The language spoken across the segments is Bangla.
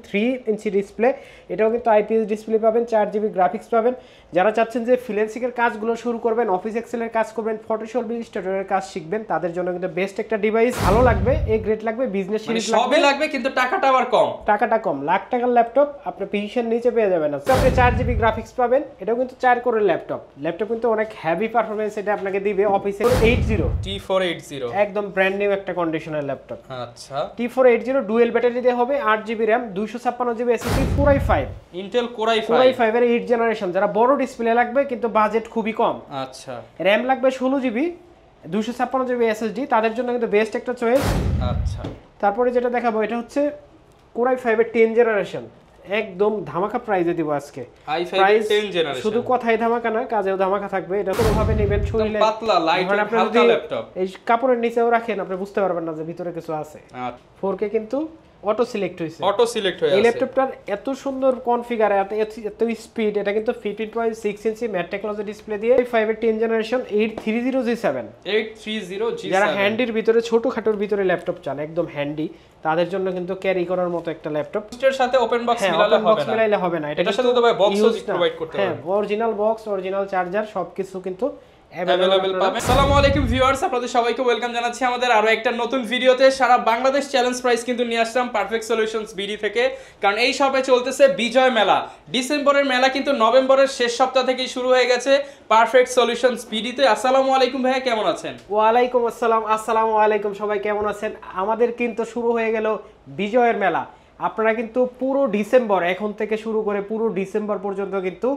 13 ইঞ্চি ডিসপ্লে, এটাও কিন্তু আইপিএস ডিসপ্লে পাবেন, 4GB গ্রাফিক্স পাবেন। যারা চাচ্ছেন যে ফ্রিল্যান্সিং এর কাজগুলো শুরু করবেন, অফিস এক্সেলের কাজ করবেন, ফটোশপ ইলাস্ট্রেটরের কাজ শিখবেন, তাদের জন্য কিন্তু বেস্ট একটা ডিভাইস। ভালো লাগবে, এ গ্রেড লাগবে, বিজনেস সিরিজ লাগবে, সবই লাগবে, কিন্তু টাকাটা আবার কম। টাকাটা কম, লাখ টাকার ল্যাপটপ আপনি পিসির নিচে পেয়ে যাবেন। আপনি 4GB গ্রাফিক্স পাবেন, এটাও কিন্তু 4 কোরের ল্যাপটপ কিন্তু অনেক হেভি পারফরম্যান্স এটা আপনাকে দিবে। অফিসে T480 একদম ব্র্যান্ড নিউ একটা কন্ডিশনের ল্যাপটপ। আচ্ছা, T480 ডুয়েল ব্যাটারি দিয়ে হবে, 8GB RAM, 256GB SSD, Core i5, Intel Core i5 এর 8 জেনারেশন। যারা বড় ডিসপ্লে লাগবে কিন্তু বাজেট খুবই কম, আচ্ছা, RAM লাগবে 16GB, 256GB SSD, তাদের জন্য কিন্তু বেস্ট একটা চয়েস। আচ্ছা, তারপরে যেটা দেখাবো এটা হচ্ছে Core i5 এর 10 জেনারেশন, একদম ধামাকা প্রাইসে দিব আজকে। i5 এর 10 জেনারেশন, শুধু কথাই ধামাকা না, কাজেও ধামাকা থাকবে। এটা কোনোভাবে নেবেন শরীরে পাতলা লাইট হালকা ল্যাপটপ, এই কাপড়ের নিচেও রাখেন আপনি বুঝতে পারবেন না যে ভিতরে কিছু আছে। 4K কিন্তু অটো সিলেক্ট হয়েছে, অটো সিলেক্ট হয়ে আছে। এই ল্যাপটপটার এত সুন্দর কনফিগার, এত স্পিড, এটা কিন্তু 15.6 ইঞ্চি ম্যাট টেকনোলজি ডিসপ্লে দিয়ে 5 এর 10 জেনারেশন 830G7। যারা হ্যান্ডির ভিতরে ছোটখাটোর ভিতরে ল্যাপটপ চান, একদম হ্যান্ডি, তাদের জন্য কিন্তু ক্যারি করার মতো একটা ল্যাপটপ। এর সাথে ওপেন বক্স মিলালে হবে না, এটার সাথে তো ভাই বক্সও প্রোভাইড করতে হবে। হ্যাঁ, অরিজিনাল বক্স, অরিজিনাল চার্জার, সবকিছু কিন্তু अवेलेबल পাবেন। আসসালামু আলাইকুম ভিউয়ার্স, আপনাদের সবাইকে ওয়েলকাম জানাচ্ছি আমাদের আরো একটা নতুন ভিডিওতে। সারা বাংলাদেশ চ্যালেঞ্জ প্রাইস কিন্তু নিয়ে আসলাম পারফেক্ট সলিউশনস বিডি থেকে, কারণ এই শপে চলতেছে বিজয় মেলা। ডিসেম্বরের মেলা কিন্তু নভেম্বরের শেষ সপ্তাহ থেকেই শুরু হয়ে গেছে পারফেক্ট সলিউশনস বিডিতে। আসসালামু আলাইকুম ভাইয়া, কেমন আছেন? ওয়ালাইকুম আসসালাম। আসসালামু আলাইকুম, সবাই কেমন আছেন? আমাদের কিন্তু শুরু হয়ে গেল বিজয়ের মেলা। আপনারা কিন্তু পুরো ডিসেম্বর, এখন থেকে শুরু করে পুরো ডিসেম্বর পর্যন্ত কিন্তু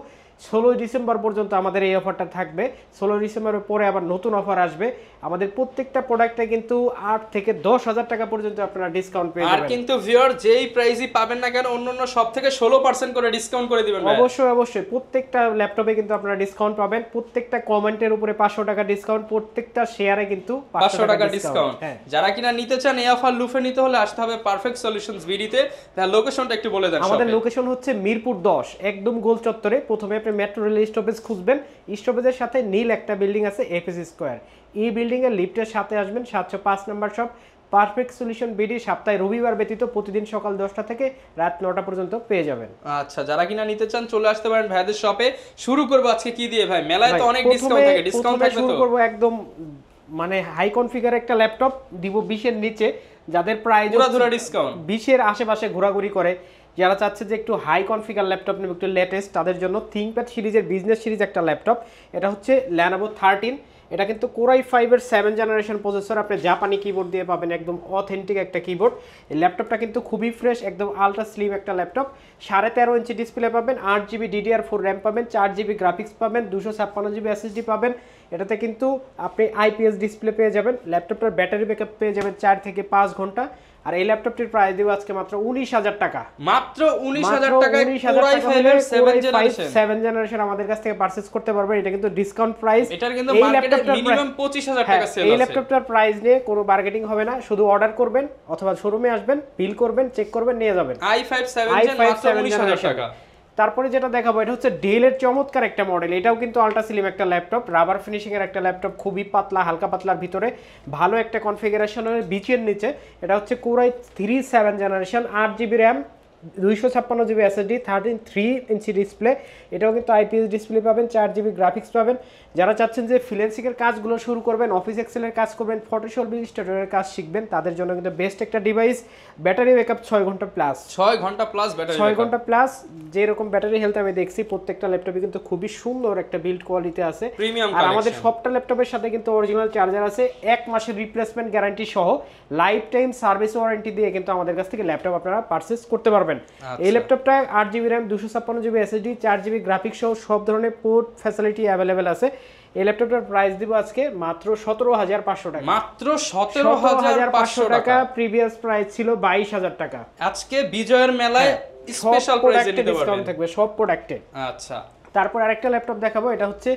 16 ডিসেম্বর পর্যন্ত আমাদের এই অফারটা থাকবে। 16 ডিসেম্বরের পরে আবার নতুন অফার আসবে। আমাদের প্রত্যেকটা প্রোডাক্টে কিন্তু 8 থেকে 10,000 টাকা পর্যন্ত আপনারা ডিসকাউন্ট পেয়ে যাবেন। আর কিন্তু ভিউয়ার যেই প্রাইসই পাবেন না কেন, অন্যান্য সব থেকে 16% করে ডিসকাউন্ট করে দিবেন। অবশ্যই অবশ্যই, প্রত্যেকটা ল্যাপটপে কিন্তু আপনারা ডিসকাউন্ট পাবেন। প্রত্যেকটা কমেন্টের উপরে 500 টাকা ডিসকাউন্ট, প্রত্যেকটা শেয়ারে কিন্তু 500 টাকা ডিসকাউন্ট। যারা কিনা নিতে চান এই অফার লুফে নিতে হলে আসতে হবে পারফেক্ট সলিউশনস বিডিতে। তার লোকেশনটা একটু বলে দেন। আমাদের লোকেশন হচ্ছে মিরপুর 10, একদম গোল চত্বরে। প্রথমে আপনি মেট্রো রেল স্টপেজ খুঁজবেন, স্টপেজের সাথে নীল একটা বিল্ডিং আছে এফএস স্কয়ার, এই বিল্ডিং এর লিফটের সাথে আসবেন, 705 নম্বর শপ পারফেক্ট সলিউশন বিডি। সপ্তাহে রবিবার ব্যতীত প্রতিদিন সকাল 10টা থেকে রাত 9টা পর্যন্ত পেয়ে যাবেন। আচ্ছা, যারা কিনা নিতে চান চলে আসতে পারেন ভাইদের শপে। শুরু করব আজকে কি দিয়ে ভাই? মেলায় তো অনেক ডিসকাউন্ট থাকে, ডিসকাউন্ট থাকবে তো? শুরু করব একদম মানে হাই কনফিগার একটা ল্যাপটপ দিব 20 এর নিচে, যাদের প্রাইস পুরো ডিসকাউন্ট 20 এর আশেপাশে ঘোরাঘুরি করে, যারা চাচ্ছে যে একটু হাই কনফিগার ল্যাপটপ নেবে, একটু লেটেস্ট, তাদের জন্য থিংকপ্যাড সিরিজের বিজনেস সিরিজ একটা ল্যাপটপ। এটা হচ্ছে Lenovo 13, এটা কিন্তু Core i5 এর 7 জেনারেশন প্রসেসর, আপনি জাপানি কিবোর্ড দিয়ে পাবেন, একদম অথেন্টিক একটা কিবোর্ড। এই ল্যাপটপটা কিন্তু খুবই ফ্রেশ, একদম আলট্রা স্লিম একটা ল্যাপটপ। 13.5 ইঞ্চি ডিসপ্লে পাবেন, 8GB DDR4 RAM পাবেন, 4GB গ্রাফিক্স পাবেন, 256GB SSD পাবেন। এটাতে কিন্তু আপনি আইপিএস ডিসপ্লে পেয়ে যাবেন। ল্যাপটপটার ব্যাটারি ব্যাকআপ পেয়ে যাবেন 4 থেকে 5 ঘন্টা। আর এই ল্যাপটপটির প্রাইস দিব আজকে মাত্র 19,000 টাকা। মাত্র 19,000 টাকায় Core i5 এর 7 জেনারেশন আমাদের কাছ থেকে পারচেজ করতে পারবেন। এটা কিন্তু ডিসকাউন্ট প্রাইস, এটার কিন্তু মার্কেটে মিনিমাম 25,000 টাকা সেল আছে। এই ল্যাপটপটার প্রাইস নিয়ে কোনো বার্গেটিং হবে না, শুধু অর্ডার করবেন অথবা শোরুমে আসবেন, বিল করবেন, চেক করবেন, নিয়ে যাবেন। i5 7 জেন মাত্র 19,000 টাকা। তারপরে যেটা দেখাবো এটা হচ্ছে ডেল এর চমৎকার একটা মডেল। এটাও কিন্তু আলট্রা স্লিম একটা ল্যাপটপ, রাবার ফিনিশিং এর একটা ল্যাপটপ, খুবই পাতলা, হালকা পাতলার ভিতরে, ভালো একটা কনফিগারেশনের বিচের নিচে। এটা হচ্ছে Core i3 7 generation, 8GB RAM, 256GB SSD, 13 inch display. এটাও কিন্তু আইপিএস ডিসপ্লে পাবেন, 4GB গ্রাফিক্স পাবেন। যারা চাচ্ছেন যে ফ্রিল্যান্সিং এর কাজগুলো শুরু করবেন, অফিস এক্সেলের কাজ করবেন, ফটোশপ ইলাস্ট্রেটরের কাজ শিখবেন, তাদের জন্য কিন্তু বেস্ট একটা ডিভাইস। ব্যাটারি ব্যাকআপ 6 ঘন্টা প্লাস, 6 ঘন্টা প্লাস ব্যাটারি, 6 ঘন্টা প্লাস। যেরকম ব্যাটারি হেলথ আমি দেখছি প্রত্যেকটা ল্যাপটপে কিন্তু খুবই সুন্দর একটা বিল্ড কোয়ালিটি আছে। আর আমাদের সবটা ল্যাপটপের সাথে কিন্তু অরিজিনাল চার্জার আছে, 1 মাসের রিপ্লেসমেন্ট গ্যারান্টি সহ লাইফ টাইম সার্ভিস ওয়ারেন্টি দিয়ে কিন্তু আমাদের কাছ থেকে ল্যাপটপ আপনারা পারচেজ করতে পারবেন। এই ল্যাপটপটা 8GB RAM, 256GB SSD, 4GB graphics সহ সব ধরনের পোর্ট ফ্যাসিলিটি अवेलेबल আছে। এই ল্যাপটপটার প্রাইস দিব আজকে মাত্র 17,500 টাকা। মাত্র 17,500 টাকা। প্রিভিয়াস প্রাইস ছিল 22,000 টাকা। আজকে বিজয়ের মেলায় স্পেশাল প্রাইসে নিতে পারবেন, ডিসকাউন্ট থাকবে সব প্রোডাক্টে। আচ্ছা, তারপর আরেকটা ল্যাপটপ দেখাবো, এটা হচ্ছে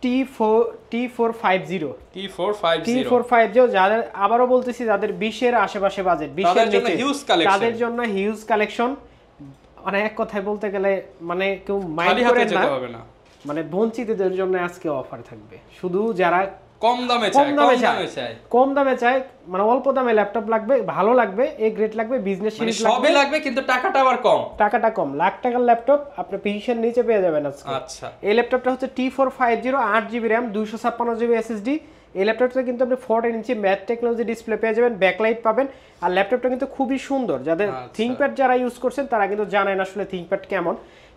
T450, যাদের আবারও বলতেছি যাদের 20 এর আশেপাশে বাজেট, 20 এর নিচে, তাদের জন্য হিউজ কালেকশন। মানে এক কথায় বলতে গেলে মানে কেউ মাইন্ড করেন না, মানে বঞ্চিতদের জন্য আজকে অফার থাকবে। শুধু যারা কম দামে চাই কম দামে চাই, মানে অল্প দামে ল্যাপটপ লাগবে, ভালো লাগবে, এই গ্রেড লাগবে, বিজনেস সিরিজ লাগবে, সবই লাগবে, কিন্তু টাকাটা আবার কম। টাকাটা কম, লাখ টাকার ল্যাপটপ আপনি পিসির নিচে পেয়ে যাবেন আজকে। আচ্ছা, এই ল্যাপটপটা হচ্ছে T450 8GB RAM 256GB SSD। এই ল্যাপটপটা কিন্তু আপনি 14 ইঞ্চি ম্যাট টেকনোলজি ডিসপ্লে পেয়ে যাবেন, ব্যাকলাইট পাবেন। আর ল্যাপটপটা কিন্তু খুবই সুন্দর, যাদের থিংকপ্যাড যারা ইউজ করছেন তারা কিন্তু জানেন আসলে থিংকপ্যাড কেমন।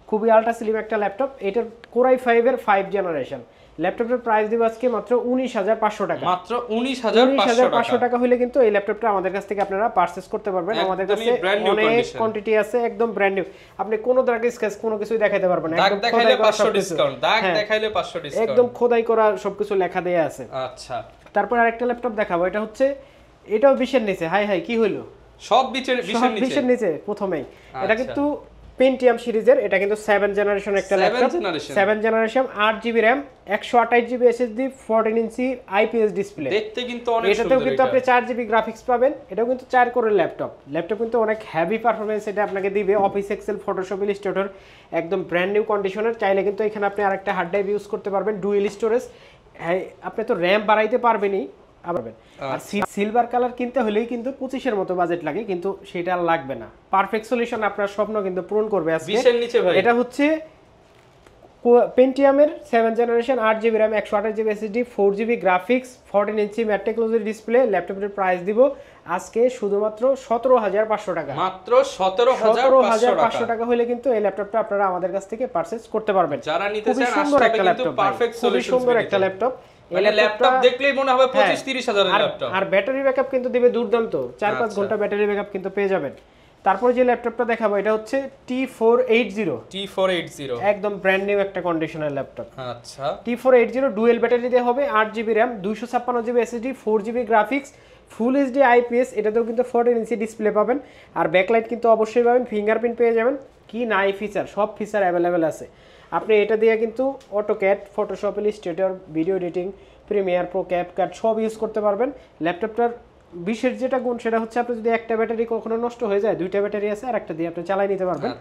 খুবই আল্ট্রা স্লিম একটা ল্যাপটপ, এটার Core i5 এর 5 জেনারেশন। ল্যাপটপের প্রাইস দিব আজকে মাত্র 19,500 টাকা। মাত্র 19,500 টাকা হলে কিন্তু এই ল্যাপটপটা আমাদের কাছ থেকে আপনারা পারচেজ করতে পারবেন। আমাদের কাছে অনেক কোয়ান্টিটি আছে, একদম ব্র্যান্ড নিউ। আপনি কোনো দাগ স্কেচ কোনো কিছুই দেখাইতে পারবেন না, একদম দেখাইলে 500 ডিসকাউন্ট, দাগ দেখাইলে 500 ডিসকাউন্ট, একদম খোদাই করা সবকিছু লেখা দেয়া আছে। আচ্ছা, তারপর আরেকটা ল্যাপটপ দেখাবো, এটা হচ্ছে এটাও 20 এর নিচে। হাই কি হইলো, সব 20 এর নিচে প্রথমেই। এটা কিন্তু পেন্টিয়াম সিরিজের, এটা কিন্তু 7 জেনারেশন একটা laptop, 7 generation 8GB RAM 128GB SSD 14 ইঞ্চি IPS ডিসপ্লে। দেখতে কিন্তু অনেক সুন্দর। এটাতেও কিন্তু আপনি 4GB গ্রাফিক্স পাবেন। এটাও কিন্তু 4 কোরের ল্যাপটপ কিন্তু অনেক হেভি পারফরম্যান্স এটা আপনাকে দিবে। অফিস এক্সেল, ফটোশপ, ইলাস্ট্রেটর একদম ব্র্যান্ড নিউ কন্ডিশনার। চাইলে কিন্তু এখানে আপনি আরেকটা হার্ড ড্রাইভ ইউজ করতে পারবেন, ডুয়েল স্টোরেজ। আপনি তো র‍্যাম বাড়াইতে পারবেনই পারবেন। আর সিলভার কালার কিনতে হলেই কিন্তু 25 এর মতো বাজেট লাগে, কিন্তু সেটা আর লাগবে না। পারফেক্ট সলিউশন আপনার স্বপ্ন কিন্তু পূরণ করবে আজকে। 20 এর নিচে ভাই, এটা হচ্ছে পেন্টিয়ামের 7 generation 8GB RAM 128GB SSD 4GB graphics 14 ইঞ্চি ম্যাট টেকনোলজি ডিসপ্লে। ল্যাপটপের প্রাইস দিব আজকে শুধুমাত্র 17,500 টাকা। মাত্র 17,500 টাকা হলে কিন্তু এই ল্যাপটপটা আপনারা আমাদের কাছ থেকে পারচেজ করতে পারবেন। যারা নিতে চান আসলে কিন্তু পারফেক্ট সলিউশন, সুন্দর একটা ল্যাপটপ। এই ল্যাপটপ দেখলেই মনে হবে 25-30 হাজারের ল্যাপটপ। আর ব্যাটারি ব্যাকআপ কিন্তু দিবে দুর্দান্ত, 4-5 ঘন্টা ব্যাটারি ব্যাকআপ কিন্তু পেয়ে যাবেন। তারপর যে ল্যাপটপটা দেখাবো এটা হচ্ছে T480 একদম ব্র্যান্ড নিউ একটা কন্ডিশনের ল্যাপটপ। আচ্ছা, T480 ডুয়েল ব্যাটারি দিয়ে হবে, 8GB RAM 256GB SSD 4GB graphics ফুল এইচডি IPS। এটাতেও কিন্তু 14 ইঞ্চি ডিসপ্লে পাবেন। আর ব্যাকলাইট কিন্তু অবশ্যই পাবেন, ফিঙ্গারপ্রিন্ট পেয়ে যাবেন। কি নাই ফিচার, সব ফিচার অ্যাভেলেবেল আছে। আপনি এটা দিয়ে কিন্তু AutoCAD, Photoshop, Illustrator, video editing, Premiere Pro, CapCut সব ইউজ করতে পারবেন। ল্যাপটপটার বিশেষ যেটা গুণ সেটা হচ্ছে আপনি যদি একটা ব্যাটারি কখনো নষ্ট হয়ে যায়, দুইটা ব্যাটারি আছে আর একটা দিয়ে আপনি চালাই নিতে পারবেন।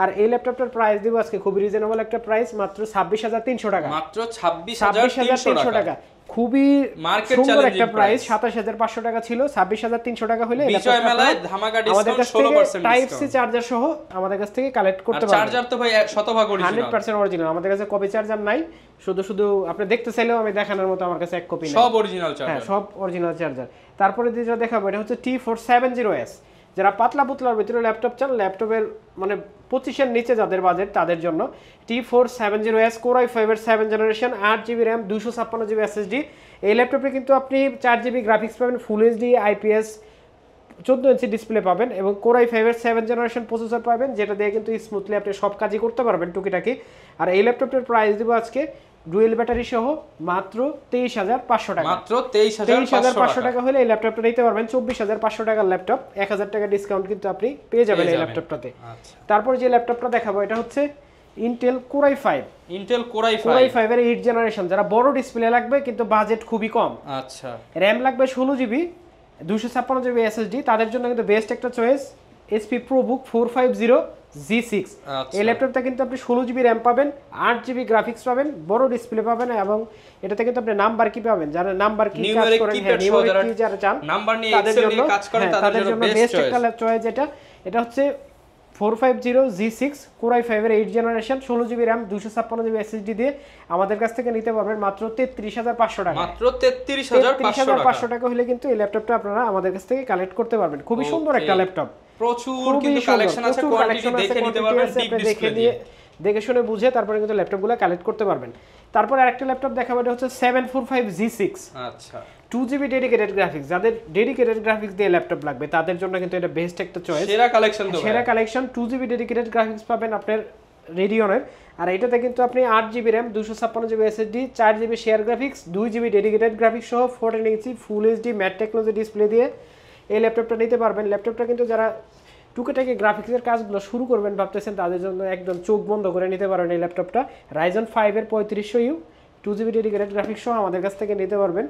আর এই ল্যাপটপটার প্রাইস দিব আজকে খুবই রিজনেবল একটা প্রাইস, মাত্র 26,300 টাকা। মাত্র 26,300 টাকা, খুবই মার্কেট চ্যালেঞ্জিং একটা প্রাইস। 27,500 টাকা ছিল, 26,300 টাকা হলে বিজয় মেলায় ধামাকা ডিসকাউন্ট 16% টাইপ সি চার্জার সহ আমাদের কাছ থেকে কালেক্ট করতে পারবেন। চার্জার তো ভাই 100% অরিজিনাল, 100% অরিজিনাল। আমাদের কাছে কপি চার্জার নাই, শুধু আপনি দেখতে চাইলেও আমি দেখানোর মতো আমার কাছে এক কপি নাই, সব অরিজিনাল চার্জার। হ্যাঁ, সব অরিজিনাল চার্জার। তারপরে যেটা দেখাবো এটা হচ্ছে T470S। যারা পাতলা পুতলার ভিতরে ল্যাপটপ চান, ল্যাপটপের মানে 25 এর নিচে যাদের বাজেট তাদের জন্য T470S Core i5 এর 7 generation 8GB RAM 256GB SSD। এই ল্যাপটপে কিন্তু আপনি 4GB গ্রাফিক্স পাবেন, ফুল এইচডি IPS 14 ইঞ্চি ডিসপ্লে পাবেন এবং Core i5 এর 7 জেনারেশন প্রসেসর পাবেন, যেটা দিয়ে কিন্তু স্মুথলি আপনি সব কাজই করতে পারবেন টুকিটাকি। আর এই ল্যাপটপটার প্রাইস দেব আজকে ডুয়েল ব্যাটারি সহ মাত্র 23,500 টাকা। মাত্র 23,500 টাকা হলে এই ল্যাপটপটা নিতে পারবেন। 24,500 টাকার ল্যাপটপ, 1,000 টাকা ডিসকাউন্ট কিন্তু আপনি পেয়ে যাবেন এই ল্যাপটপটাতে। তারপর যে ল্যাপটপটা দেখাবো এটা হচ্ছে Intel Core i5 এর 8 জেনারেশন। যারা বড় ডিসপ্লে লাগবে কিন্তু বাজেট খুবই কম, আচ্ছা, র‍্যাম লাগবে 16GB 256GB SSD, তাদের জন্য কিন্তু বেস্ট একটা চয়েস HP ProBook 450G6। এই ল্যাপটপটা কিন্তু আপনি 16GB র‍্যাম পাবেন, 8GB গ্রাফিক্স পাবেন, বড় ডিসপ্লে পাবেন এবং এটাতে কিন্তু আপনি নাম্বার কি পাবেন, যারা নাম্বার কি কাজ করেন, নিউমেরিক কি যারা চান নাম্বার নিয়ে এক্সেল নিয়ে কাজ করেন তাদের জন্য বেস্ট একটা চয়েস। এটা হচ্ছে 450G6 Core i5 এর 8 generation 16GB RAM 256GB SSD দিয়ে আমাদের কাছ থেকে নিতে পারবেন মাত্র 33,500 টাকা। মাত্র 33,500 টাকা হলে কিন্তু এই ল্যাপটপটা আপনারা আমাদের কাছ থেকে কালেক্ট করতে পারবেন। খুবই সুন্দর একটা ল্যাপটপ, প্রচুর কিন্তু কালেকশন আছে, কোয়ান্টিটি দেখে নিতে পারবেন, ডিপ ডিসপ্লে দিয়ে দেখে শুনে বুঝে তারপরে কিন্তু ল্যাপটপগুলো কালেক্ট করতে পারবেন। তারপর আরেকটা ল্যাপটপ দেখাবো, এটা হচ্ছে 745G6। আচ্ছা, 2GB ডেডিকেটেড গ্রাফিক্স। যাদের ডেডিকেটেড গ্রাফিক্স দিয়ে ল্যাপটপ লাগবে তাদের জন্য কিন্তু এটা বেস্ট একটা চয়েস, সেরা কালেকশন। তো সেরা কালেকশন 2GB ডেডিকেটেড গ্রাফিক্স পাবেন আপনার রেডিয়নের। আর এটাতে কিন্তু আপনি 8GB RAM 256GB SSD 4GB share graphics 2GB dedicated graphics সহ 14 ইঞ্চি full HD matte technology display দিয়ে এই ল্যাপটপটা নিতে পারবেন। ল্যাপটপটা কিন্তু যারা টুকিটাকি গ্রাফিক্সের কাজগুলো শুরু করবেন ভাবতেছেন তাদের জন্য একদম চোখ বন্ধ করে নিতে পারেন এই ল্যাপটপটা। Ryzen 5 এর 3500U 2GB ডেডিকেটেড গ্রাফিক্স সহ আমাদের কাছ থেকে নিতে পারবেন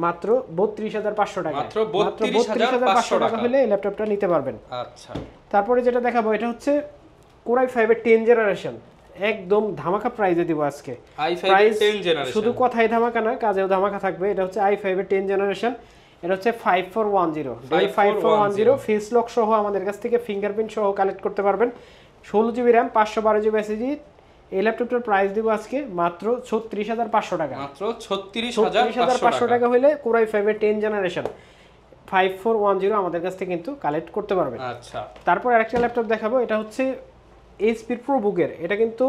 মাত্র 32,500 টাকা। মাত্র 32,500 টাকা হলে এই ল্যাপটপটা নিতে পারবেন। আচ্ছা, তারপরে যেটা দেখাবো এটা হচ্ছে Core i5 এর 10 জেনারেশন একদম ধামাকা প্রাইজে দিব আজকে। i5 প্রাইস 10 জেনারেশন, শুধু কথাই ধামাকা না, কাজেও ধামাকা থাকবে। এটা হচ্ছে i5 এর 10 জেনারেশন, এটা হচ্ছে 5410 ডেল 5410 ফেস লক সহ আমাদের কাছ থেকে ফিঙ্গারপ্রিন্ট সহ কালেক্ট করতে পারবেন। 16GB RAM 512GB SSD। এই ল্যাপটপটার প্রাইস দিব আজকে মাত্র 36500 টাকা। মাত্র 36500 টাকা হলে Core i5 এর 10 জেনারেশন 5410 আমাদের কাছ থেকে কিন্তু কালেক্ট করতে পারবেন। আচ্ছা, তারপর আরেকটা ল্যাপটপ দেখাবো, এটা হচ্ছে HP ProBook-এর। এটা কিন্তু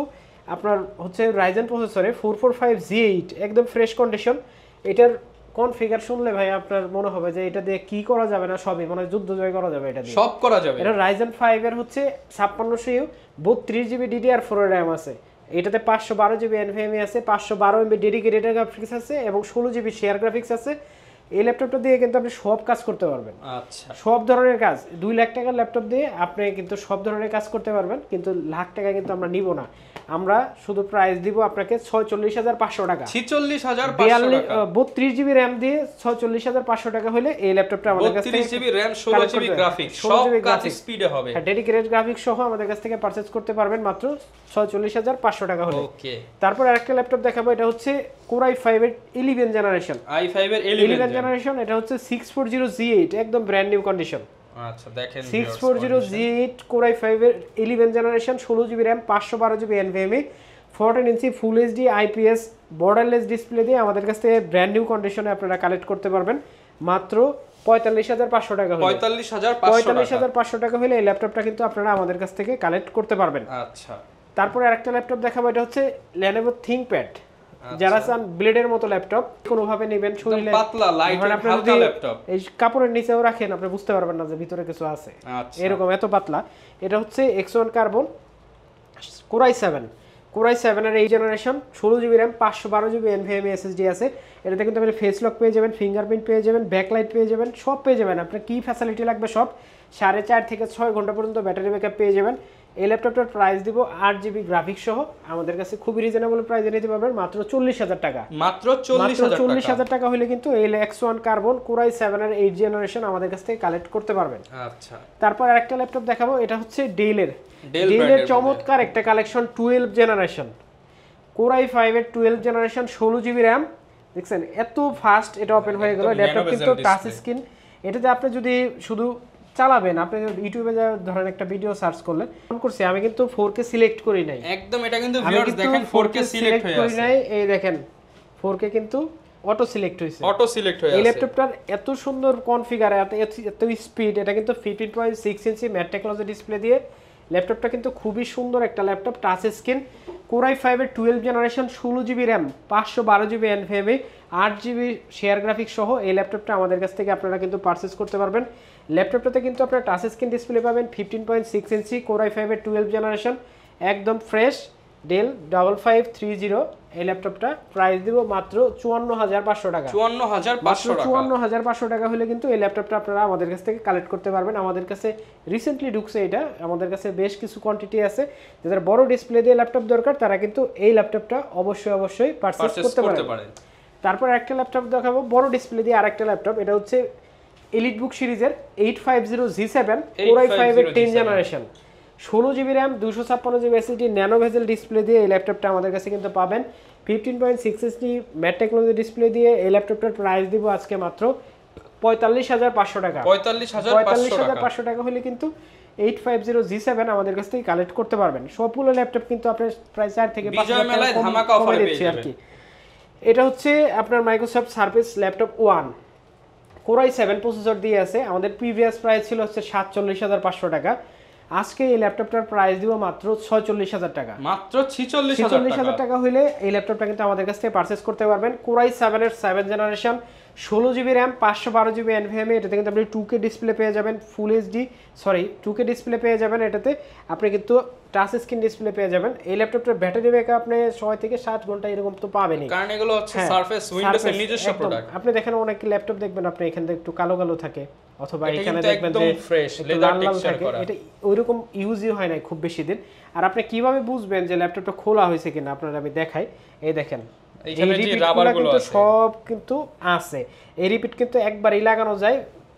আপনার হচ্ছে Ryzen প্রসেসরে 445G8 একদম ফ্রেশ কন্ডিশন। এটার কনফিগার শুনলে ভাই আপনার মনে হবে যে এটা দিয়ে কি করা যাবে না, সবই মানে যুদ্ধ জয় করা যাবে এটা দিয়ে, সব করা যাবে। এটা Ryzen 5 এর হচ্ছে 5600U 32GB DDR4 এর RAM আছে। এটাতে 512GB NVMe আছে, 512MB ডেডিকেটেড গ্রাফিক্স আছে এবং 16GB শেয়ার গ্রাফিক্স আছে। এই ল্যাপটপটা দিয়ে কিন্তু আপনি সব কাজ করতে পারবেন। আচ্ছা, সব ধরনের কাজ 2 লাখ টাকার ল্যাপটপ দিয়ে আপনি কিন্তু সব ধরনের কাজ করতে পারবেন, কিন্তু লাখ টাকা কিন্তু আমরা নিব না। আমরা শুধু প্রাইস দিব আপনাকে 46500 টাকা। 46500 টাকা। 32GB RAM দিয়ে 46500 টাকা হলে এই ল্যাপটপটা আমাদের কাছ থেকে 32GB RAM 16GB গ্রাফিক্স সব কাজ স্পিডে হবে। হ্যাঁ, ডেডিকেটেড গ্রাফিক্স সহ আমাদের কাছ থেকে পারচেজ করতে পারবেন মাত্র 46500 টাকা হলে। ওকে, তারপর আরেকটা ল্যাপটপ দেখাবো, এটা হচ্ছে Core i5 এর 11 জেনারেশন। i5 এর 11 জেনারেশন, এটা হচ্ছে 640G8 একদম ব্র্যান্ড নিউ কন্ডিশন। আচ্ছা, দেখেন 640G8 Core i5 এর 11 generation 16GB RAM 512GB NVMe 14 ইঞ্চি full HD IPS borderless display দিয়ে আমাদের কাছ থেকে ব্র্যান্ড নিউ কন্ডিশনে আপনারা কালেক্ট করতে পারবেন মাত্র 45500 টাকা হলে। 45500 টাকা হলে এই ল্যাপটপটা কিন্তু আপনারা আমাদের কাছ থেকে কালেক্ট করতে পারবেন। আচ্ছা, তারপরে আরেকটা ল্যাপটপ দেখাবো, এটা হচ্ছে Lenovo ThinkPad। যারা চান ব্লেডের মতো ল্যাপটপ কোনোভাবে নেবেন, শরীরে পাতলা লাইট হালকা ল্যাপটপ, এই কাপড়ের নিচেও রাখেন আপনি বুঝতে পারবেন না যে ভিতরে কিছু আছে। আচ্ছা, এরকম এত পাতলা। এটা হচ্ছে X1 কার্বন Core i7 এর এই generation 16GB RAM 512GB NVMe SSD আছে। এটাতে কিন্তু আপনি ফেস লক পেয়ে যাবেন, ফিঙ্গারপ্রিন্ট পেয়ে যাবেন, ব্যাকলাইট পেয়ে যাবেন, সব পেয়ে যাবেন। আপনার কি ফ্যাসিলিটি লাগবে সব, 4.5 থেকে 6 ঘন্টা পর্যন্ত ব্যাটারি ব্যাকআপ পেয়ে যাবেন। এই ল্যাপটপটার প্রাইস দিব 8GB গ্রাফিক্স সহ আমাদের কাছে খুবই রিজনেবল প্রাইসে নিতে পারবেন মাত্র 40000 টাকা। মাত্র 40000 টাকা হলে কিন্তু এই X1 কার্বন Core i7 এর 8 জেনারেশন আমাদের কাছ থেকে কালেক্ট করতে পারবেন। আচ্ছা, তারপর আরেকটা ল্যাপটপ দেখাবো, এটা হচ্ছে ডেলের চমৎকার একটা কালেকশন 12 জেনারেশন Core i5 এর 12 জেনারেশন 16GB RAM। দেখছেন এত ফাস্ট এটা ওপেন হয়ে গেল। ল্যাপটপ কিন্তু টাচ স্ক্রিন। এটাতে আপনি যদি শুধু চালাবেন, আপনি ইউটিউবে যা ধরেন একটা ভিডিও সার্চ করলেন, ফোন করছি আমি কিন্তু 4K সিলেক্ট করি নাই একদম। এটা কিন্তু ভিউয়ার্স দেখেন 4K সিলেক্ট হয়ে আছে, এই দেখেন 4K কিন্তু অটো সিলেক্ট হয়েছে, আছে। এই ল্যাপটপটার এত সুন্দর কনফিগার, এত স্পিড। এটা কিন্তু 15.6 ইঞ্চি ম্যাট টেকনোলজি ডিসপ্লে দিয়ে ল্যাপটপটা কিন্তু খুবই সুন্দর একটা laptop, touch screen. Core i5 এর 12 generation 16GB RAM 512GB NVMe 8GB share graphics সহ এই ল্যাপটপটা আমাদের কাছ থেকে আপনারা কিন্তু পারচেজ করতে পারবেন। ল্যাপটপটাতে কিন্তু আপনারা টাচ স্ক্রিন ডিসপ্লে পাবেন, 15.6 ইঞ্চি Core i5 এর 12 জেনারেশন একদম ফ্রেশ ডেল 5530। এই ল্যাপটপটা প্রাইস দিব মাত্র 54500 টাকা। 54500 টাকা হলে কিন্তু এই ল্যাপটপটা আপনারা আমাদের কাছ থেকে কালেক্ট করতে পারবেন। আমাদের কাছে রিসেন্টলি ঢুকছে এটা, আমাদের কাছে বেশ কিছু কোয়ান্টিটি আছে। যাদের বড় ডিসপ্লে দিয়ে ল্যাপটপ দরকার তারা কিন্তু এই ল্যাপটপটা অবশ্যই পারচেজ করতে পারেন। তারপর একটা ল্যাপটপ দেখাবো বড় ডিসপ্লে দিয়ে আরেকটা ল্যাপটপ, এটা হচ্ছে EliteBook সিরিজের 850G7 Core i5 এর 10 generation 16GB RAM 256GB SSD nano bezel display দিয়ে এই ল্যাপটপটা আমাদের কাছে কিন্তু পাবেন। 15.6 ইঞ্চি ম্যাট টেকনোলজি ডিসপ্লে দিয়ে এই ল্যাপটপটার প্রাইস দিব আজকে মাত্র 45500 টাকা। 45500 টাকা হলে কিন্তু 850G7 আমাদের কাছ থেকে কালেক্ট করতে পারবেন। সবগুলো ল্যাপটপ কিন্তু আপনি প্রায় 4 থেকে 5 বিজয় মেলায় ধামাকা অফারে পেয়ে যাবেন। এটা হচ্ছে আপনার Microsoft surface laptop 1 Core i7 processor দিয়ে আছে। আমাদের প্রিভিয়াস প্রাইস ছিল হচ্ছে 47500 টাকা। আজকে এই ল্যাপটপটার প্রাইস দিব মাত্র 46000 টাকা। মাত্র 46000 টাকা হইলে এই ল্যাপটপটা কিন্তু আমাদের কাছ থেকে পারচেজ করতে পারবেন। Core i7 এর 7 generation 16GB RAM 512GB NVMe। এটাতে কিন্তু আপনি 2K ডিসপ্লে পেয়ে যাবেন, ফুল 2K ডিসপ্লে পেয়ে যাবেন। এটাতে আপনি কিন্তু টাচ স্ক্রিন ডিসপ্লে পেয়ে যাবেন। এই ল্যাপটপটার ব্যাটারি ব্যাকআপ আপনি 6 থেকে 7 ঘন্টা এরকম তো পাবেনই, কারণ এগুলো হচ্ছে সারফেস উইন্ডোজের নিজস্ব প্রোডাক্ট। আপনি দেখেন অনেক ল্যাপটপ দেখবেন আপনি এখান থেকে একটু কালো কালো থাকে, অথবা এখানে দেখবেন যে ফ্রেশ লেদার টেক্সচার করা, এটা ওইরকম ইউজই হয় না খুব বেশি দিন। আর আপনি কিভাবে বুঝবেন যে ল্যাপটপটা খোলা হয়েছে কিনা, আপনারা আমি দেখাই। এই দেখেন এইখানে যে রাবারগুলো আছে সব কিন্তু আছে। এই রিপিট কিন্তু একবারই লাগানো যায়,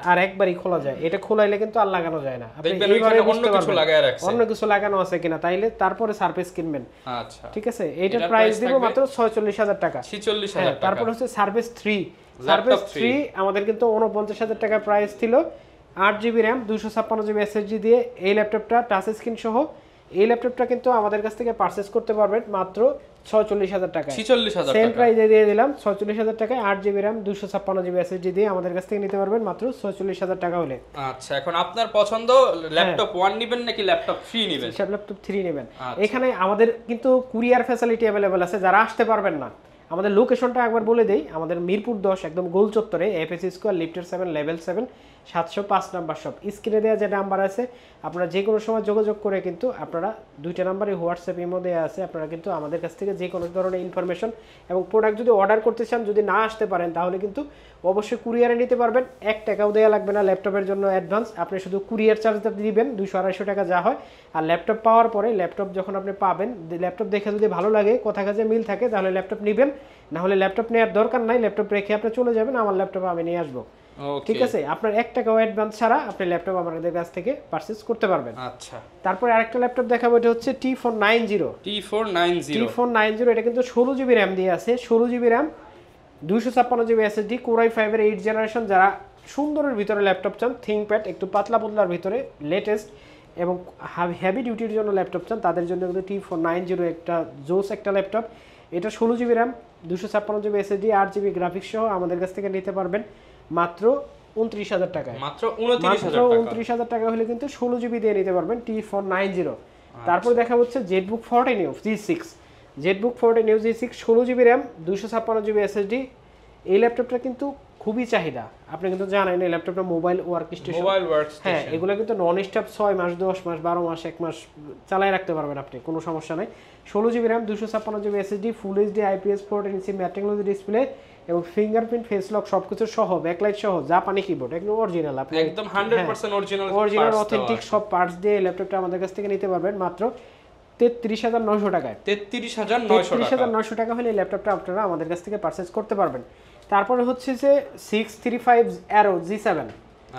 আর একবারই খোলা যায়। এটা খোলাইলে কিন্তু আর লাগানো যায় না। আপনি দেখবেন এইভাবে ওইখানে অন্য বুঝতে কিছু পারবেন লাগায় রাখছে। অন্য কিছু লাগানো আছে কিনা, তাইলে তারপরে সারফেস কিনবেন। আচ্ছা ঠিক আছে, এইটার প্রাইস দিব মাত্র 46000 টাকা। 46000 টাকা। তারপর হচ্ছে সার্ভিস 3 আমাদের কিন্তু 49000 টাকা প্রাইস ছিল। 8GB RAM 256GB SSD দিয়ে এই ল্যাপটপটা টাচ স্ক্রিন সহ। এই ল্যাপটপটা কিন্তু আমাদের কাছ থেকে পারচেজ করতে পারবেন মাত্র 46000 টাকা। 46000 টাকা সেম প্রাইসে দিয়ে দিলাম 46000 টাকায়। 8GB RAM 256GB SSD দিয়ে আমাদের কাছ থেকে নিতে পারবেন মাত্র 46000 টাকা হলে। আচ্ছা, এখন আপনার পছন্দ ল্যাপটপ 1 নেবেন নাকি ল্যাপটপ 3 নেবেন? সব ল্যাপটপ 3 নেবেন। এখানে আমাদের কিন্তু কুরিয়ার ফ্যাসিলিটি अवेलेबल আছে। যারা আসতে পারবেন না, আমাদের লোকেশনটা একবার বলে দেই। আমাদের মিরপুর 10 একদম গোল চত্বরে, এফএসসি স্কয়ার, লিফটের 7, লেভেল 7, 705 নাম্বার শপ। স্ক্রিনে দেওয়া যে নাম্বার আছে, আপনারা যে কোনো সময় যোগাযোগ করে কিন্তু আপনারা দুইটা নাম্বারে হোয়াটসঅ্যাপ ইমো দেওয়া আছে, আপনারা কিন্তু আমাদের কাছ থেকে যে কোনো ধরনের ইনফরমেশন এবং প্রোডাক্ট যদি অর্ডার করতে চান, যদি না আসতে পারেন তাহলে কিন্তু অবশ্যই কুরিয়ারে নিতে পারবেন। 1 টাকাও দেওয়া লাগবে না ল্যাপটপের জন্য অ্যাডভান্স। আপনি শুধু কুরিয়ার চার্জটা দিবেন 200-250 টাকা যা হয়। আর ল্যাপটপ পাওয়ার পরে, ল্যাপটপ যখন আপনি পাবেন, ল্যাপটপ দেখে যদি ভালো লাগে, কথা কাজে মিল থাকে, তাহলে ল্যাপটপ নেবেন। না হলে ল্যাপটপ নেওয়ার দরকার নাই, ল্যাপটপ রেখে আপনি চলে যাবেন, আমার ল্যাপটপ আমি নিয়ে আসবো। ঠিক আছে, আপনার 1 টাকাও অ্যাডভান্স ছাড়া আপনি ল্যাপটপ আমাদের কাছ থেকে পারচেজ করতে পারবেন। আচ্ছা, তারপরে আরেকটা ল্যাপটপ দেখাবো, এটা হচ্ছে T490। এটা কিন্তু 16GB RAM দিয়ে আছে। 16GB RAM 256GB SSD, Core i5 এর 8th জেনারেশন। যারা সুন্দরের ভিতরে ল্যাপটপ চান, থিংকপ্যাড একটু পাতলা পাতলার ভিতরে লেটেস্ট এবং হেভি ডিউটির জন্য ল্যাপটপ চান, তাদের জন্য কিন্তু T490 একটা জোস একটা ল্যাপটপ। এটা 16GB RAM 256GB SSD 8GB graphics সহ আমাদের কাছ থেকে নিতে পারবেন মাত্র 29000 টাকায়। মাত্র 29000 টাকা হলে কিন্তু 16GB দিয়ে নিতে পারবেন T490। তারপর দেখা হচ্ছে ZBook 14U G6। ZBook 14U G6 16GB RAM 256GB SSD। এই ল্যাপটপটা কিন্তু খুবই চাহিদা। আপনি কিন্তু জানেন এই ল্যাপটপটা মোবাইল ওয়ার্ক স্টেশন। হ্যাঁ, এগুলো কিন্তু নন স্টপ 6 মাস 10 মাস 12 মাস 1 মাস চালায় রাখতে পারবেন আপনি, কোনো সমস্যা নাই। 16GB RAM 256GB SSD, ফুল HD IPS 14" mat technology display এবং ফিঙ্গারপ্রিন্ট ফেস লক সবকিছু সহ, ব্যাকলাইট সহ, জাপানি কিবোর্ড, একদম অরিজিনাল। আপনি একদম 100% অরিজিনাল অথেন্টিক সব পার্টস দিয়ে ল্যাপটপটা আমাদের কাছ থেকে নিতে পারবেন মাত্র 33900 টাকায়। 33900 টাকা হলে এই ল্যাপটপটা আপনারা আমাদের কাছ থেকে পারচেজ করতে পারবেন। তারপরে হচ্ছে যে 635 Aero G7।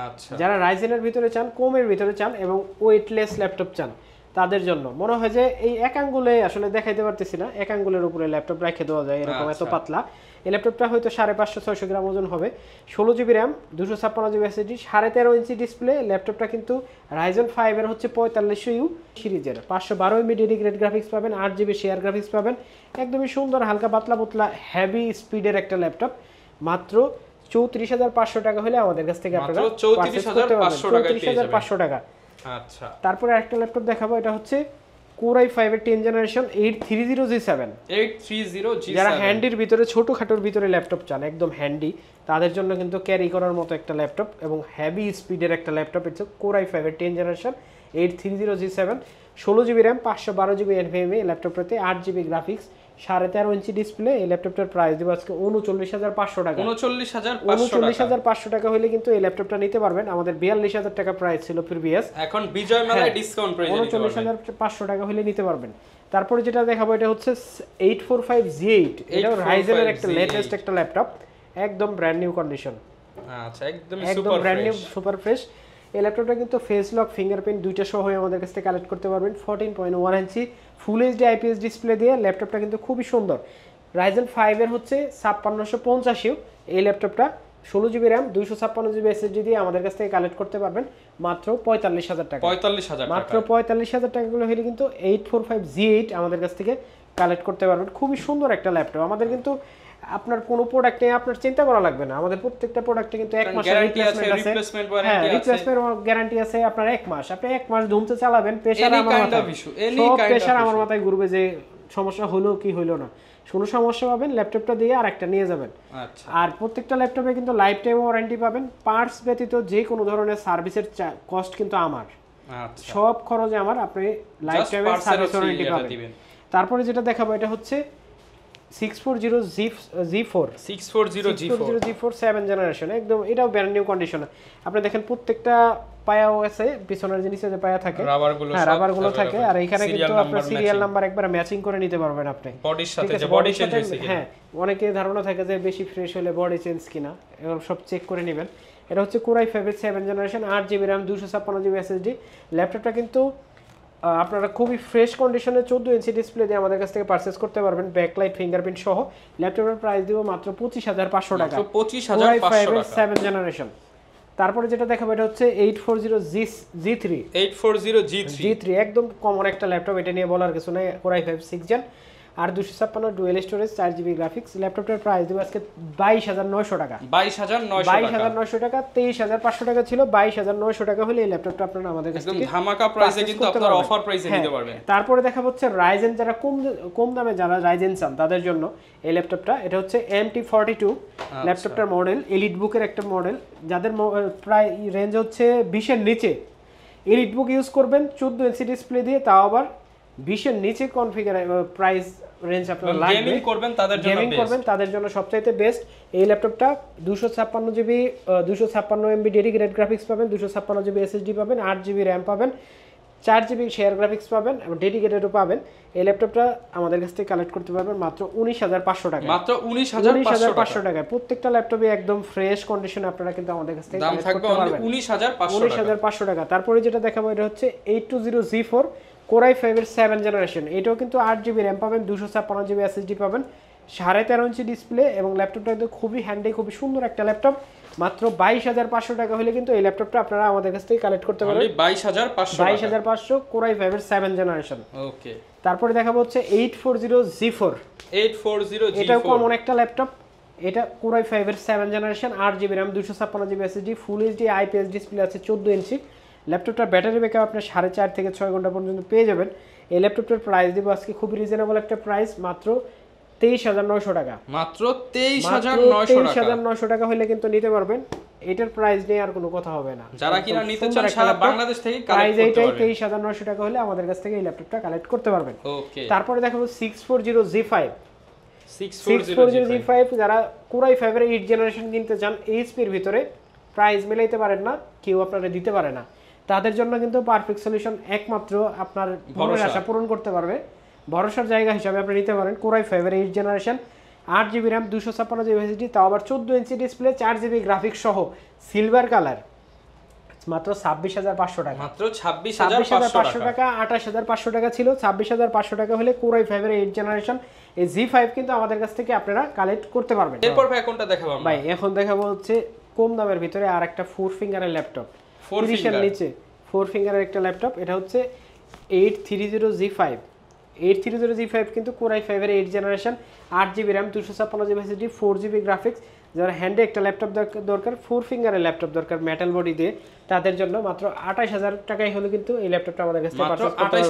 আচ্ছা, যারা রাইজেনের ভিতরে চান, কমের ভিতরে চান এবং ওয়েটলেস ল্যাপটপ চান, তাদের জন্য মনে হয় যে এই এক আঙ্গুলে আসলে দেখাইতে পারতেছি না, এক আঙ্গুলের উপরে ল্যাপটপ রেখে দেওয়া যায় এরকম, এত পাতলা। এই ল্যাপটপটা হয়তো 550-600 গ্রাম ওজন হবে। 16GB RAM 256GB SSD, 13.5 inch display. ল্যাপটপটা কিন্তু Ryzen 5 এর হচ্ছে 4500U সিরিজের, 512 MB ডেডিকেটেড গ্রাফিক্স পাবেন, 8GB শেয়ার গ্রাফিক্স পাবেন। একদমই সুন্দর হালকা পাতলা পাতলা হেভি স্পিডের একটা ল্যাপটপ। মাত্র 34500 টাকা হলে আমাদের কাছ থেকে আপনারা 34500 টাকা। আচ্ছা, তারপরে একটা ল্যাপটপ দেখাবো, এটা হচ্ছে Core i5 এর 10th জেনারেশন 830G7। যারা হ্যান্ডির ভিতরে, ছোটখাটোর ভিতরে ল্যাপটপ চান, একদম হ্যান্ডি, তাদের জন্য কিন্তু ক্যারি করার মতো একটা ল্যাপটপ এবং হেভি স্পিডের একটা ল্যাপটপ। এটা Core i5 এর 10th generation 830G7, 16GB RAM 512GB NVMe। ল্যাপটপটাতে 8GB graphics, 13.5 inch display. এই ল্যাপটপটার প্রাইস দিব আজকে 39500 টাকা। 39500 টাকা হলে কিন্তু এই ল্যাপটপটা নিতে পারবেন। আমাদের 42000 টাকা প্রাইস ছিল প্রিভিয়াস, এখন বিজয় মেলায় ডিসকাউন্ট প্রাইসে 39500 টাকা হলে নিতে পারবেন। তারপরে যেটা দেখাবো, এটা হচ্ছে 845G8। এটা রাইজেনের একটা লেটেস্ট একটা ল্যাপটপ, একদম ব্র্যান্ড নিউ কন্ডিশন। আচ্ছা, একদম ব্র্যান্ড নিউ সুপার ফ্রেশ। এই ল্যাপটপটা কিন্তু ফেস লক, ফিঙ্গারপ্রিন্ট দুইটা সহ আমাদের কাছ থেকে কালেক্ট করতে পারবেন। 14.1 ইঞ্চি ফুল এইচডি IPS ডিসপ্লে দিয়ে ল্যাপটপটা কিন্তু খুবই সুন্দর। Ryzen 5 এর হচ্ছে 5650U এই ল্যাপটপটা, 16GB RAM 256GB SSD দিয়ে আমাদের কাছ থেকে কালেক্ট করতে পারবেন মাত্র 45000 টাকা। মাত্র 45000 টাকাগুলো হলে কিন্তু 845G8 আমাদের কাছ থেকে কালেক্ট করতে পারবেন। খুবই সুন্দর একটা ল্যাপটপ। আমাদের কিন্তু আপনার কোনো প্রোডাক্ট নিয়ে আপনার চিন্তা করা লাগবে না। আমাদের প্রত্যেকটা প্রোডাক্টে কিন্তু 1 মাসের রিপ্লেসমেন্ট গ্যারান্টি আছে। আপনার 1 মাস, আপনি 1 মাস ধুমতে চালাবেন, প্রেসার আমার মাথায় ঘুরবে যে সমস্যা হলো কি হলো না। কোনো সমস্যা পাবেন, ল্যাপটপটা দিয়ে আর একটা নিয়ে যাবেন। আচ্ছা, আর প্রত্যেকটা ল্যাপটপে কিন্তু লাইফ টাইম ওয়ারেন্টি পাবেন। পার্টস ব্যতীত যে কোনো ধরনের সার্ভিসের কস্ট কিন্তু আমার, সব খরচ আমার, আপনি লাইফ টাইমের সার্ভিস ওয়ারেন্টি পাবেন। তারপরে যেটা দেখাবো, এটা হচ্ছে 640G4 7 জেনারেশন, একদম এটাও ব্র্যান্ড নিউ কন্ডিশন। আপনি দেখেন প্রত্যেকটা পায়াও আছে, পিছনের যে নিচে যে পায়া থাকে, রাবারগুলো থাকে। আর এখানে কিন্তু আপনার সিরিয়াল নাম্বার একবার ম্যাচিং করে নিতে পারবেন আপনি বডির সাথে, যে বডি চেঞ্জ হইছে কিনা। হ্যাঁ, অনেকে ধারণা থাকে যে বেশি ফ্রেশ হলে বডি চেঞ্জ কিনা, এগুলো সব চেক করে নেবেন। এটা হচ্ছে core i 5 7 generation 8GB RAM 256GB SSD। ল্যাপটপটা কিন্তু আপনারা খুবই ফ্রেশ কন্ডিশনে 14 ইঞ্চি ডিসপ্লে দিয়ে আমাদের কাছ থেকে পারচেজ করতে পারবেন, ব্যাকলাইট ফিঙ্গারপ্রিন্ট সহ। ল্যাপটপের প্রাইস দিব মাত্র 25500 টাকা, 25500 টাকা, 7 জেনারেশন। তারপরে যেটা দেখাবো এটা হচ্ছে 840G3 G3 একদম কমন একটা ল্যাপটপ, এটা নিয়ে বলার কিছু নাই। কোরাই 5 6 জেন আর 256 ডুয়েল স্টোরেজ 4GB গ্রাফিক্স। ল্যাপটপটার প্রাইস দেব আজকে 22900 টাকা, 22900 টাকা। 23500 টাকা ছিল, 22900 টাকা হলে এই ল্যাপটপটা আপনারা আমাদের কাছ থেকে ধামাকা প্রাইসে কিন্তু আপনারা অফার প্রাইসে নিতে পারবেন। তারপরে দেখা হচ্ছে রাইজেন, যারা কম দামে যারা রাইজেন চান তাদের জন্য এই ল্যাপটপটা। এটা হচ্ছে MT42 ল্যাপটপটার মডেল, এলিট বুকের একটা মডেল। যাদের প্রায় রেঞ্জ হচ্ছে 20 এর নিচে, এলিট বুক ইউজ করবেন 14 ইঞ্চি ডিসপ্লে দিয়ে, তাও আবার 20 এর নিচে কনফিগার প্রাইস রেঞ্জ আপনারা লাগবে, গেমিং করবেন তাদের জন্য সবচাইতে বেস্ট এই ল্যাপটপটা। 256 MB ডেডিকেটেড গ্রাফিক্স পাবেন, 256GB SSD পাবেন, 8GB RAM পাবেন, 4GB শেয়ার গ্রাফিক্স পাবেন এবং ডেডিকেটেডও পাবেন। এই ল্যাপটপটা আমাদের কাছ থেকে কালেক্ট করতে পারবেন মাত্র 19500 টাকা, মাত্র 19500 টাকায়। প্রত্যেকটা ল্যাপটপে একদম ফ্রেশ কন্ডিশনে আপনারা কিন্তু আমাদের কাছ থেকে দাম থাকবে 19500 টাকা। তারপরে যেটা দেখাবো এটা হচ্ছে 820G4 কোরাই 5 এর 7 জেনারেশন। এটাও কিন্তু 8GB RAM পাবেন, 256GB SSD পাবেন, 13.5 ইঞ্চি ডিসপ্লে এবং ল্যাপটপটা কিন্তু খুবই হ্যান্ডি, খুবই সুন্দর একটা ল্যাপটপ। মাত্র 22500 টাকা হলে কিন্তু এই ল্যাপটপটা আপনারা আমাদের কাছ থেকে কালেক্ট করতে পারবেন। 22500 কোরাই 5 এর 7 জেনারেশন। ওকে, তারপরে দেখাবো হচ্ছে 840G4। এটাও কমন একটা ল্যাপটপ। এটা কোরাই 5 এর 7 generation, 8GB RAM 256GB SSD, ফুল এইচডি IPS ডিসপ্লে আছে 14 ইঞ্চি। ল্যাপটপটার ব্যাটারি ব্যাকআপ আপনি 4.5 থেকে 6 ঘন্টা পর্যন্ত পেয়ে যাবেন। এই ল্যাপটপটার প্রাইস দিব আজকে খুবই রিজনেবল একটা প্রাইস, মাত্র 23900 টাকা, মাত্র 23900 টাকা হলে কিন্তু নিতে পারবেন। এটার প্রাইস নিয়ে আর কোনো কথা হবে না, যারা কিনা নিতে চান সারা বাংলাদেশ থেকে কালেক্ট করতে পারবেন। 23900 টাকা হলে আমাদের কাছ থেকে এই ল্যাপটপটা কালেক্ট করতে পারবেন। ওকে, তারপরে দেখাবো 640G5 যারা কোরাই 5 এর 8 জেনারেশন কিনতে চান, এইচপি এর ভিতরে প্রাইস মিলাইতে পারেন না, কেউ আপনারা দিতে পারে না, তাদের জন্য কিন্তু পারফেক্ট সলিউশন একমাত্র আপনার মনের আশা পূরণ করতে পারবে। ভরসার জায়গা হিসাবে আপনি নিতে পারেন কোরাই 5 এর 8 generation, 8GB RAM 256GB SSD, তাও আবার 14 ইঞ্চি ডিসপ্লে, 4GB গ্রাফিক্স সহ, সিলভার কালার, মাত্র 26500 টাকা, মাত্র 26500 টাকা। 28500 টাকা ছিল, 26500 টাকা হলে কোরাই 5 এর 8 জেনারেশন এই G5 কিন্তু আমাদের কাছ থেকে আপনারা কালেক্ট করতে পারবেন। এরপর ভাই কোনটা দেখাবো আমরা? ভাই এখন দেখাবো হচ্ছে কম দামের ভিতরে আর একটা 4 ফিঙ্গারের ল্যাপটপ, 30 এর নিচে 4 ফিঙ্গারের একটা ল্যাপটপ। এটা হচ্ছে 830G5 কিন্তু কোরাই 5 এর 8 generation, 8GB RAM 256GB SSD, 4GB graphics. যারা হ্যান্ডে একটা ল্যাপটপ দরকার, 4 ফিঙ্গারের ল্যাপটপ দরকার মেটাল বডি দিয়ে, তাদের জন্য মাত্র 28000 টাকায় হলে কিন্তু এই ল্যাপটপটা আমাদের কাছে পারচেজ করতে পারবেন।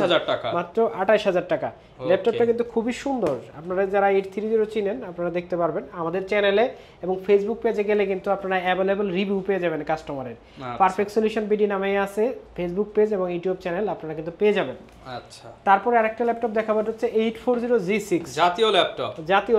মাত্র 28000 টাকা। ল্যাপটপটা কিন্তু খুবই সুন্দর। আপনারা যারা 830 চিনেন আপনারা দেখতে পারবেন আমাদের চ্যানেলে এবং ফেসবুক পেজে গেলে কিন্তু আপনারা অ্যাভেলেবল রিভিউ পেয়ে যাবেন কাস্টমারের। পারফেক্ট সলিউশন বিডি নামেই আছে ফেসবুক পেজ এবং ইউটিউব চ্যানেল, আপনারা কিন্তু পেয়ে যাবেন। আচ্ছা, তারপরে আরেকটা ল্যাপটপ দেখাবো হচ্ছে 840G6 জাতীয়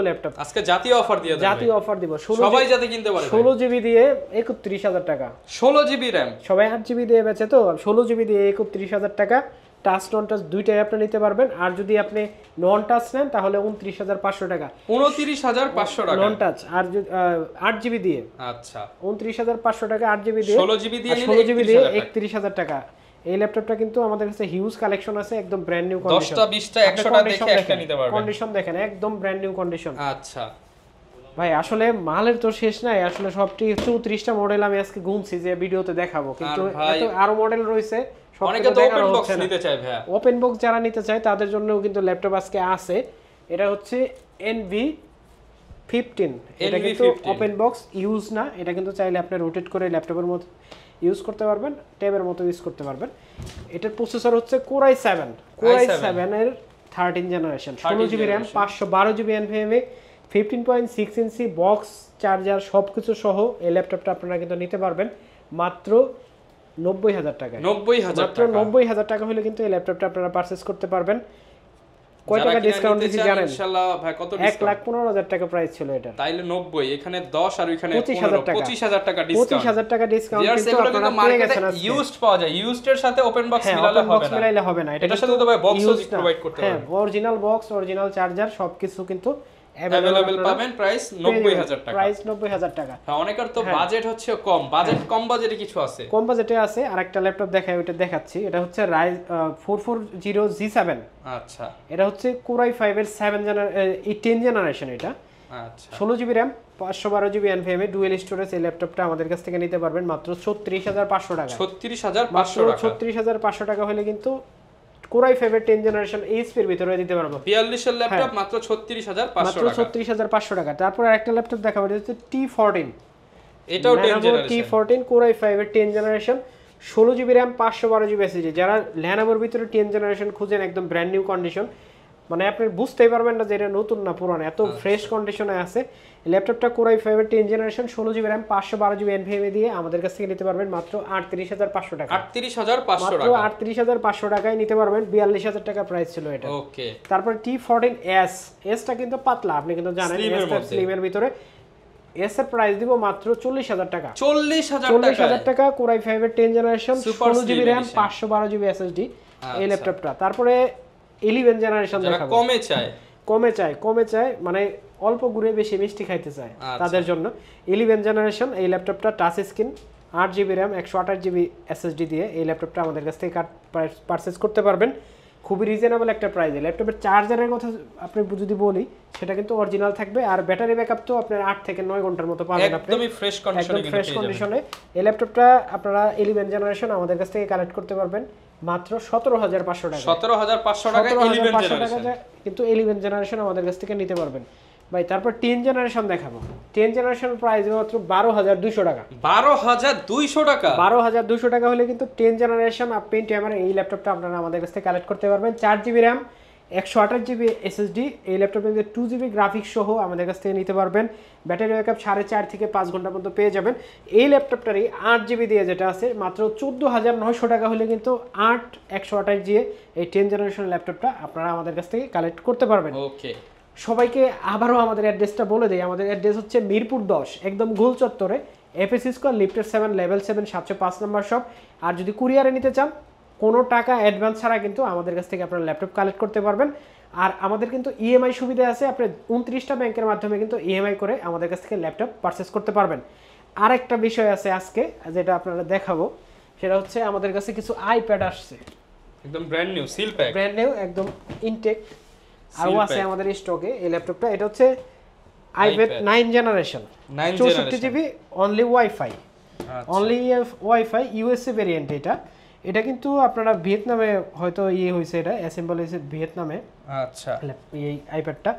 ল্যাপটপ। আজকে জাতীয় অফার দিয়ে দেব, জাতীয় অফার দিব, সবাই যাতে কিনতে পারে। 16GB দিয়ে 31000 টাকা, 16GB RAM, সবাই 8GB দিয়ে বেচে তো, 16GB দিয়ে 31000 টাকা। টাচ নন টাচ দুইটাই আপনি নিতে পারবেন, আর যদি আপনি নন টাচ নেন তাহলে 29500 টাকা, 29500 টাকা নন টাচ। আর 8GB দিয়ে, আচ্ছা 29500 টাকা 8GB দিয়ে, 16GB দিয়ে 16GB দিয়ে 31000 টাকা। এই ল্যাপটপটা কিন্তু আমাদের কাছে হিউজ কালেকশন আছে, একদম ব্র্যান্ড নিউ কন্ডিশন, 10টা 20টা 100টা দেখে একটা নিতে পারবেন। কন্ডিশন দেখেন একদম ব্র্যান্ড নিউ কন্ডিশন। আচ্ছা ভাই আসলে মালের তো শেষ নাই, আসলে সবটি 34টা মডেল আমি আজকে গুনছি যে ভিডিওতে দেখাবো, কিন্তু আরো মডেল রয়েছে, অনেকে তো ওপেন বক্স নিতে চায় ভাই। ওপেন বক্স যারা নিতে চায় তাদের জন্যও কিন্তু ল্যাপটপ আজকে আছে। এটা হচ্ছে NV15, এটা কিন্তু ওপেন বক্স ইউজ না, এটা কিন্তু চাইলে আপনি রোটেট করে ল্যাপটপের মতো ইউজ করতে পারবেন, ট্যাবের মতো ইউজ করতে পারবেন। এটার প্রসেসর হচ্ছে কোরাই 7 এর 13 generation, 16GB RAM 512GB NVMe, 15.6 ইঞ্চি বক্স চার্জার সবকিছু সহ এই ল্যাপটপটা আপনারা কিন্তু নিতে পারবেন মাত্র 90000 টাকায়। 90000 টাকা হলে কিন্তু এই ল্যাপটপটা আপনারা পারচেজ করতে পারবেন। কয় টাকা ডিসকাউন্ট দিছি জানেন? ইনশাআল্লাহ ভাই কত ডিসকাউন্ট? 1,15,000 টাকা প্রাইস ছিল এটা। তাইলে 90, এখানে 10 আর ওখানে 25000 টাকা, 25000 টাকা ডিসকাউন্ট। 25000 টাকা ডিসকাউন্ট কিন্তু আপনারা পেয়ে গেছেন আজকে। ইউজড পাওয়া যায়, ইউজড এর সাথে ওপেন বক্স মিলালে হবে না। এটার সাথে তো ভাই বক্সও প্রোভাইড করতে হবে। হ্যাঁ, অরিজিনাল বক্স, অরিজিনাল চার্জার সবকিছু কিন্তু अवेलेबल পাবেন প্রাইস 90000 টাকা প্রাইস 90000 টাকা হ্যাঁ অনেকের তো বাজেট হচ্ছে কম কম বাজেটে কিছু আছে কম বাজেটে আছে আরেকটা ল্যাপটপ দেখাই ওটা দেখাচ্ছি এটা হচ্ছে Ryzen 440G7 আচ্ছা এটা হচ্ছে Core i5 এর 10 জেনারেশন এটা আচ্ছা 16GB RAM 512GB NVMe dual storage এই ল্যাপটপটা আমাদের কাছ থেকে নিতে পারবেন মাত্র 36500 টাকা 36500 টাকা 36500 টাকা হলে কিন্তু Core i5 এর 10 জেনারেশন HP এর ভিতরে দিতে পারবো 42 এর ল্যাপটপ মাত্র 36500 মাত্র টাকা 36500 টাকা তারপর আরেকটা ল্যাপটপ দেখাবো এটা হচ্ছে T14 এটাও 10 জেনারেশন T14 Core i5 এর 10 generation 16GB RAM 512GB SSD যারা Lenovoর ভিতরে 10 জেনারেশন খুঁজেন একদম ব্র্যান্ড নিউ কন্ডিশন মানে আপনি বুঝতেই পারবেন না যে এটা নতুন না পুরানো এত ফ্রেশ কন্ডিশনে আছে এই ল্যাপটপটা Core i5 এর 10 generation 16GB RAM 512GB NVMe দিয়ে আমাদের কাছ থেকে নিতে পারবেন মাত্র 38500 টাকা 38500 টাকা মাত্র 38500 টাকায় নিতে পারবেন 42000 টাকা প্রাইস ছিল এটা ওকে তারপর T14s এসটা কিন্তু পাতলা আপনি কিন্তু জানেন এসটা স্লিমের ভিতরে এস এর প্রাইস দিব মাত্র 40000 টাকা 40000 টাকা Core i5 এর 10 generation 16GB RAM 512GB SSD এই ল্যাপটপটা তারপরে 11 জেনারেশন দেখাবো কমে চায় মানে অল্প গুড়ে বেশি মিষ্টি খাইতে চায় তাদের জন্য 11 জেনারেশন এই ল্যাপটপটা touch screen 8GB RAM 128GB SSD দিয়ে এই ল্যাপটপটা আমাদের কাছ থেকে পারচেজ করতে পারবেন খুবই রিজনেবল একটা প্রাইসে ল্যাপটপের চার্জারের কথা আপনি যদি বলি সেটা কিন্তু অরিজিনাল থাকবে আর ব্যাটারি ব্যাকআপ তো আপনার 8 থেকে 9 ঘন্টার মতো পাবেন আপনি একদমই ফ্রেশ কন্ডিশনে এই ল্যাপটপটা আপনারা 11 জেনারেশন আমাদের কাছ থেকে কালেক্ট করতে পারবেন মাত্র 17500 টাকা 17500 টাকা 11 জেনারেশন কিন্তু 11 জেনারেশন আমাদের কাছ থেকে নিতে পারবেন ভাই তারপর 10 জেনারেশন দেখাবো 10 জেনারেশন প্রাইস মাত্র 12200 টাকা 12200 টাকা হলে কিন্তু 10 জেনারেশন Pentium এই ল্যাপটপটা আপনারা আমাদের কাছ থেকে কালেক্ট করতে পারবেন 4GB RAM 128GB SSD এই ল্যাপটপের মধ্যে 2GB গ্রাফিক্স সহ আমাদের কাছ থেকে নিতে পারবেন ব্যাটারি ব্যাকআপ 4.5 থেকে 5 ঘন্টার মধ্যে পেয়ে যাবেন এই ল্যাপটপটারই 8GB দিয়ে যেটা আছে মাত্র 14900 টাকা হলে কিন্তু 128GB এই 10 জেনারেশন ল্যাপটপটা আপনারা আমাদের কাছ থেকে কালেক্ট করতে পারবেন ওকে সবাইকে আবারও আমাদের অ্যাড্রেসটা বলে দেই আমাদের অ্যাড্রেস হচ্ছে মিরপুর 10 একদম গোল চত্বরে এফএসসি স্কয়ার লিফটের 7 লেভেল 7 705 নম্বর শপ আর যদি কুরিয়ারে নিতে চান কোনো টাকা অ্যাডভান্স ছাড়া কিন্তু আমাদের কাছ থেকে আপনারা ল্যাপটপ কালেক্ট করতে পারবেন আর আমাদের কিন্তু ইএমআই সুবিধা আছে আপনি 29টা ব্যাংকের মাধ্যমে কিন্তু ইএমআই করে আমাদের কাছ থেকে ল্যাপটপ পারচেজ করতে পারবেন আরেকটা বিষয় আছে আজকে যেটা আপনারা দেখাবো সেটা হচ্ছে আমাদের কাছে কিছু আইপ্যাড আসছে একদম brand new seal pack brand new একদম ইনটেক আর আছে আমাদের স্টকে এই ল্যাপটপটা এটা হচ্ছে iPad 9 generation 64GB only wifi USA variant এটা কিন্তু আপনারা ভিয়েতনামে হয়তো হয়েছে এটা অ্যাসেম্বল হয়েছে ভিয়েতনামে আচ্ছা এই আইপ্যাডটা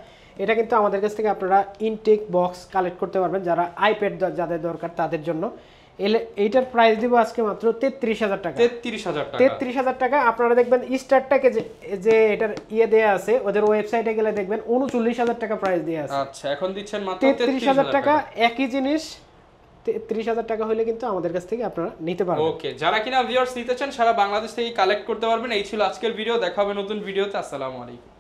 এটা কিন্তু আমাদের কাছ থেকে আপনারা ইনটেক বক্স কালেক্ট করতে পারবেন যারা আইপ্যাড যাদের দরকার তাদের জন্য এইটার প্রাইস দিব আজকে মাত্র 33000 টাকা 33000 টাকা আপনারা দেখবেন স্টারটাকে যে এটার দেয়া আছে ওদের ওয়েবসাইটে গেলে দেখবেন 39000 টাকা প্রাইস দেয়া আছে আচ্ছা এখন দিচ্ছেন মাত্র 33000 টাকা একই জিনিস 33000 টাকা হলে কিন্তু আমাদের কাছ থেকে আপনারা নিতে পারবেন ওকে যারা কিনা ভিউয়ার্স নিতে চান সারা বাংলাদেশ থেকে কালেক্ট করতে পারবেন এই ছিল আজকের ভিডিও দেখা হবে নতুন ভিডিওতে আসসালামু আলাইকুম